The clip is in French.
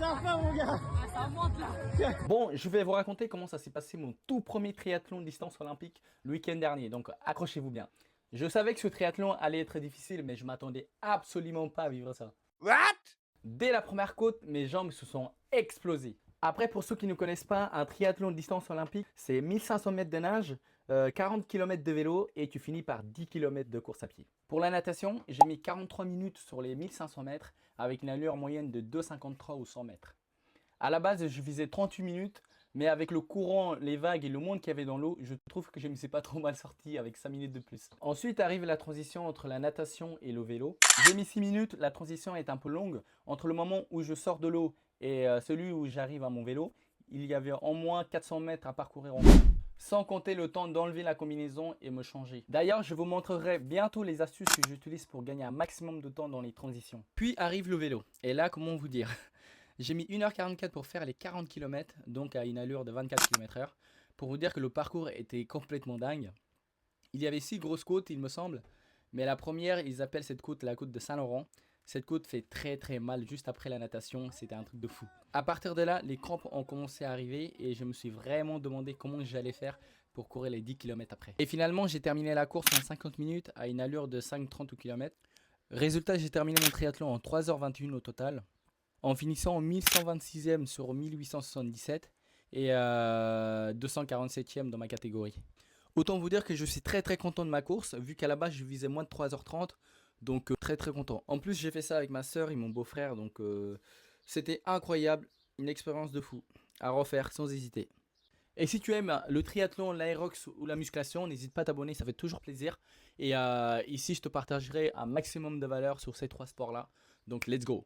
la fin, mon gars. Ah, ça monte là. Bon, je vais vous raconter comment ça s'est passé mon tout premier triathlon de distance olympique le week-end dernier, donc accrochez-vous bien. Je savais que ce triathlon allait être difficile, mais je m'attendais absolument pas à vivre ça. What? Dès la première côte, mes jambes se sont explosées. Après, pour ceux qui ne connaissent pas, un triathlon de distance olympique, c'est 1500 mètres de nage, 40 km de vélo et tu finis par 10 km de course à pied. Pour la natation, j'ai mis 43 minutes sur les 1500 mètres avec une allure moyenne de 2,53 ou 100 mètres. À la base, je visais 38 minutes, mais avec le courant, les vagues et le monde qu'il y avait dans l'eau, je trouve que je ne me suis pas trop mal sorti avec 5 minutes de plus. Ensuite arrive la transition entre la natation et le vélo. J'ai mis 6 minutes, la transition est un peu longue. Entre le moment où je sors de l'eau et celui où j'arrive à mon vélo, il y avait en moins 400 mètres à parcourir en tout. Sans compter le temps d'enlever la combinaison et me changer. D'ailleurs, je vous montrerai bientôt les astuces que j'utilise pour gagner un maximum de temps dans les transitions. Puis arrive le vélo. Et là, comment vous dire? J'ai mis 1h44 pour faire les 40 km, donc à une allure de 24 km/h, pour vous dire que le parcours était complètement dingue. Il y avait 6 grosses côtes, il me semble, mais la première, ils appellent cette côte la côte de Saint-Laurent. Cette côte fait très mal juste après la natation, c'était un truc de fou. À partir de là, les crampes ont commencé à arriver et je me suis vraiment demandé comment j'allais faire pour courir les 10 km après. Et finalement, j'ai terminé la course en 50 minutes à une allure de 5,30 km. Résultat, j'ai terminé mon triathlon en 3h21 au total, en finissant en 1126e sur 1877 et 247e dans ma catégorie. Autant vous dire que je suis très content de ma course, vu qu'à la base je visais moins de 3h30, donc très content. En plus j'ai fait ça avec ma soeur et mon beau-frère, donc c'était incroyable, une expérience de fou, à refaire sans hésiter. Et si tu aimes le triathlon, l'aérox ou la musculation, n'hésite pas à t'abonner, ça fait toujours plaisir. Et ici je te partagerai un maximum de valeur sur ces 3 sports là, donc let's go.